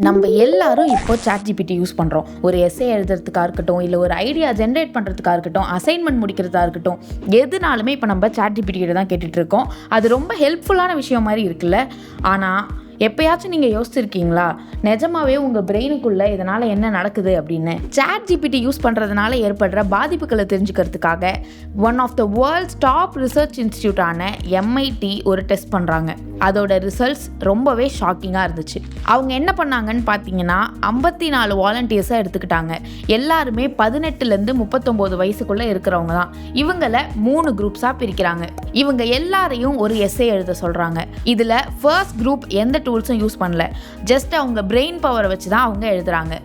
நம்ம எல்லாரும் இப்போ ChatGPT யூஸ் பண்ணுறோம். ஒரு எஸ்ஸே எழுதுறதுக்காக இருக்கட்டும், இல்லை ஒரு ஐடியா ஜென்ரேட் பண்ணுறதுக்காக இருக்கட்டும், அசைன்மெண்ட் முடிக்கிறதா இருக்கட்டும், எதுனாலுமே இப்போ நம்ம ChatGPT கிட்ட தான் கேட்டுட்டு இருக்கோம். அது ரொம்ப ஹெல்ப்ஃபுல்லான விஷயம் மாதிரி இருக்குல்ல. ஆனால் எப்பயாச்சும் நீங்கள் யோசிச்சிருக்கீங்களா, நிஜமாவே உங்கள் பிரெயினுக்குள்ளே இதனால் என்ன நடக்குது அப்படின்னு? ChatGPT யூஸ் பண்ணுறதுனால ஏற்படுற பாதிப்புகளை தெரிஞ்சுக்கிறதுக்காக one of the world's top research இன்ஸ்டியூட்டான MIT ஒரு டெஸ்ட் பண்ணுறாங்க. அதோட ரிசல்ட்ஸ் ரொம்பவே ஷாக்கிங்காக இருந்துச்சு. அவங்க என்ன பண்ணாங்கன்னு பார்த்தீங்கன்னா, 54 வாலண்டியர்ஸை எடுத்துக்கிட்டாங்க. எல்லாருமே 18லேருந்து 39 வயசுக்குள்ளே இருக்கிறவங்க தான். இவங்களை 3 குரூப்ஸாக பிரிக்கிறாங்க. இவங்க எல்லாரையும் ஒரு எஸ்ஸே எழுத சொல்கிறாங்க. இதில் ஃபர்ஸ்ட் குரூப் எந்த டூல்ஸும் யூஸ் பண்ணல, ஜஸ்ட் அவங்க பிரெயின் பவரை வச்சு தான் அவங்க எழுதுறாங்க.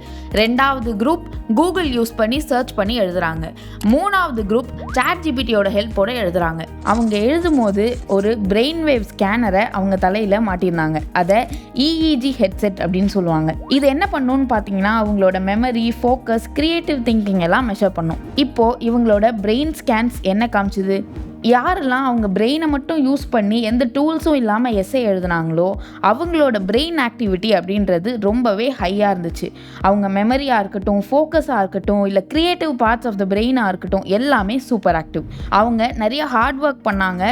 ரெண்டாவது குரூப் கூகுள் யூஸ் பண்ணி சர்ச் பண்ணி எழுதுறாங்க. மூணாவது குரூப் ChatGPTயோட ஹெல்ப்போட எழுதுறாங்க. அவங்க எழுதும் போது ஒரு பிரெயின் வேவ் ஸ்கேனரை அவங்க தலையில மாட்டியிருந்தாங்க. அதை EEG ஹெட்செட் அப்படின்னு சொல்லுவாங்க. இது என்ன பண்ணுன்னு பார்த்தீங்கன்னா, அவங்களோட மெமரி, ஃபோக்கஸ், கிரியேட்டிவ் திங்கிங் எல்லாம் மெஷர் பண்ணும். இப்போ இவங்களோட பிரெயின் ஸ்கேன்ஸ் என்ன காமிச்சுது? யாரெல்லாம் அவங்க பிரெயினை மட்டும் யூஸ் பண்ணி எந்த டூல்ஸும் இல்லாமல் எஸ்ஸே எழுதுனாங்களோ அவங்களோட பிரெயின் ஆக்டிவிட்டி அப்படின்றது ரொம்பவே ஹையாக இருந்துச்சு. அவங்க மெமரியாக இருக்கட்டும், ஃபோக்கஸாக இருக்கட்டும், இல்லை க்ரியேட்டிவ் பார்ட்ஸ் ஆஃப் த பிரெயினாக இருக்கட்டும், எல்லாமே சூப்பர் ஆக்டிவ். அவங்க நிறைய ஹார்ட் ஒர்க் பண்ணாங்க,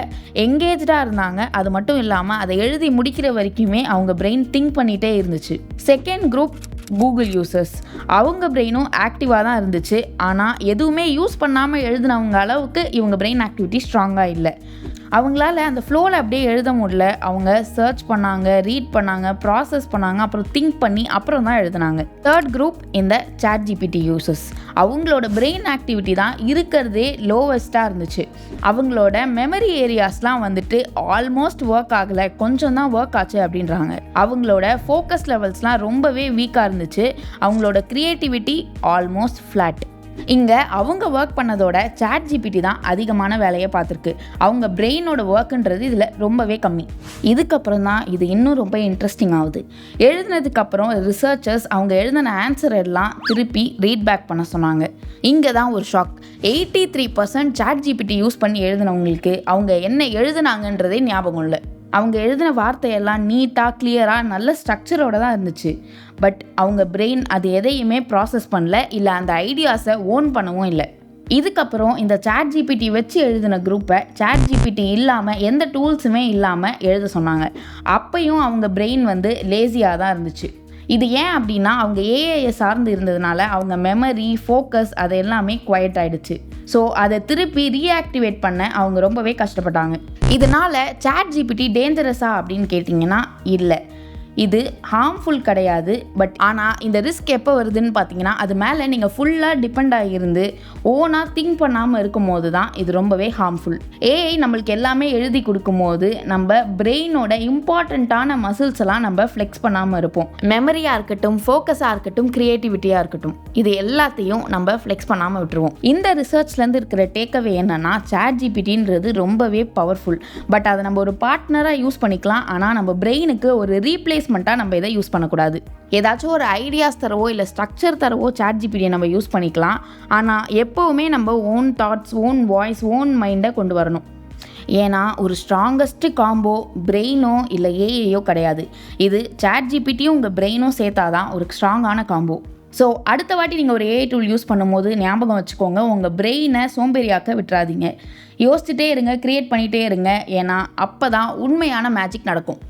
எங்கேஜாக இருந்தாங்க. அது மட்டும் இல்லாமல் அதை எழுதி முடிக்கிற வரைக்குமே அவங்க பிரெயின் திங்க் பண்ணிகிட்டே இருந்துச்சு. Second group Google users. அவங்க பிரெயினும் ஆக்டிவாக தான் இருந்துச்சு. ஆனால் எதுவுமே யூஸ் பண்ணாமல் எழுதினவங்க அளவுக்கு இவங்க பிரெயின் ஆக்டிவிட்டி ஸ்ட்ராங்காக இல்லை. அவங்களால அந்த ஃப்ளோவில் அப்படியே எழுத முடியல. அவங்க சர்ச் பண்ணாங்க, ரீட் பண்ணாங்க, ப்ராசஸ் பண்ணாங்க, அப்புறம் திங்க் பண்ணி அப்புறம் தான் எழுதினாங்க. தேர்ட் குரூப் இந்த ChatGPT யூசர்ஸ். அவங்களோட பிரெயின் ஆக்டிவிட்டி தான் இருக்கிறதே லோவஸ்ட்டாக இருந்துச்சு. அவங்களோட மெமரி ஏரியாஸ்லாம் வந்துட்டு ஆல்மோஸ்ட் ஒர்க் ஆகலை, கொஞ்சம் தான் ஒர்க் ஆச்சு அப்படின்றாங்க. அவங்களோட ஃபோக்கஸ் லெவல்ஸ்லாம் ரொம்பவே வீக்காக இருந்துச்சு. அவங்களோட க்ரியேட்டிவிட்டி ஆல்மோஸ்ட் ஃப்ளாட். இங்கே அவங்க ஒர்க் பண்ணதோட ChatGPT தான் அதிகமான வேலையை பார்த்துருக்கு. அவங்க பிரெயினோட ஒர்க்குன்றது இதில் ரொம்பவே கம்மி. இதுக்கப்புறம் தான் இது இன்னும் ரொம்ப இன்ட்ரெஸ்டிங் ஆகுது. எழுதினதுக்கப்புறம் ரிசர்ச்சர்ஸ் அவங்க எழுதின ஆன்சர் எல்லாம் திருப்பி ரீட் பேக் பண்ண சொன்னாங்க. இங்கே தான் ஒரு ஷாக். 83% ChatGPT யூஸ் பண்ணி எழுதினவங்களுக்கு அவங்க என்ன எழுதுனாங்கன்றதே ஞாபகம் இல்லை. அவங்க எழுதின வார்த்தையெல்லாம் நீட்டாக, கிளியராக, நல்ல ஸ்ட்ரக்சரோடு தான் இருந்துச்சு. பட் அவங்க பிரெயின் அது எதையுமே ப்ராசஸ் பண்ணல, இல்லை அந்த ஐடியாஸை ஓன் பண்ணவும் இல்லை. இதுக்கப்புறம் இந்த ChatGPT வச்சு எழுதின குரூப்பை ChatGPT இல்லாமல் எந்த டூல்ஸுமே இல்லாமல் எழுத சொன்னாங்க. அப்பையும் அவங்க பிரெயின் லேசியாக தான் இருந்துச்சு. இது ஏன் அப்படின்னா, அவங்க ஏஐயை சார்ந்து இருந்ததுனால அவங்க மெமரி, ஃபோக்கஸ் அது எல்லாமே குவைட் ஆகிடுச்சு. ஸோ அதை திருப்பி ரீஆக்டிவேட் பண்ண அவங்க ரொம்பவே கஷ்டப்பட்டாங்க. இதனால் ChatGPT டேஞ்சரஸா அப்படின்னு கேட்டிங்கன்னா இல்லை, இது ஹார்ம்ஃபுல் கிடையாது. பட் ஆனால் இந்த ரிஸ்க் எப்போ வருதுன்னு பார்த்தீங்கன்னா, அது மேலே நீங்கள் ஃபுல்லாக டிபெண்ட் ஆகியிருந்து ஓனாக திங்க் பண்ணாமல் இருக்கும் போது தான் இது ரொம்பவே ஹார்ம்ஃபுல். ஏஐ நம்மளுக்கு எல்லாமே எழுதி கொடுக்கும் போது நம்ம பிரெயினோட இம்பார்ட்டண்ட்டான மசில்ஸ் எல்லாம் நம்ம ஃப்ளெக்ஸ் பண்ணாமல் இருப்போம். மெமரியாக இருக்கட்டும், ஃபோக்கஸாக இருக்கட்டும், க்ரியேட்டிவிட்டியாக இருக்கட்டும், இது எல்லாத்தையும் நம்ம ஃப்ளெக்ஸ் பண்ணாமல் விட்டுருவோம். இந்த ரிசர்ச்லேருந்து இருக்கிற டேக்அவே என்னன்னா, ChatGPTன்றது ரொம்பவே பவர்ஃபுல். பட் அதை நம்ம ஒரு பார்ட்னராக யூஸ் பண்ணிக்கலாம். ஆனால் நம்ம பிரெயினுக்கு ஒரு ரீப்ளேஸ்மெண்ட்டாக நம்ம இதை யூஸ் பண்ணக்கூடாது. ஏதாச்சும் ஒரு ஐடியாஸ் தரவோ இல்லை ஸ்ட்ரக்சர் தரவோ ChatGPT நம்ம யூஸ் பண்ணிக்கலாம். ஆனால் எப்போவுமே நம்ம own thoughts, own voice, own மைண்டை கொண்டு வரணும். ஏன்னா ஒரு ஸ்ட்ராங்கஸ்ட் காம்போ பிரெயினோ இல்லை ஏஐயோ கிடையாது. இது ChatGPTயும் உங்கள் பிரெயினும் சேர்த்தாதான் ஒரு ஸ்ட்ராங்கான காம்போ. ஸோ அடுத்த வாட்டி நீங்கள் ஒரு ஏஐ டூல் யூஸ் பண்ணும்போது ஞாபகம் வச்சுக்கோங்க, உங்கள் பிரெயினை சோம்பேறியாக்க விட்டுறாதீங்க. யோசிச்சுட்டே இருங்க, க்ரியேட் பண்ணிகிட்டே இருங்க. ஏன்னா அப்போ தான் உண்மையான மேஜிக் நடக்கும்.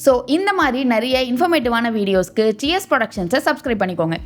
ஸோ இந்த மாதிரி நிறைய இன்ஃபர்மேட்டிவான வீடியோஸ்க்கு சிஎஸ் ப்ரொடக்ஷன்ஸை சப்ஸ்கிரைப் பண்ணிக்கோங்க.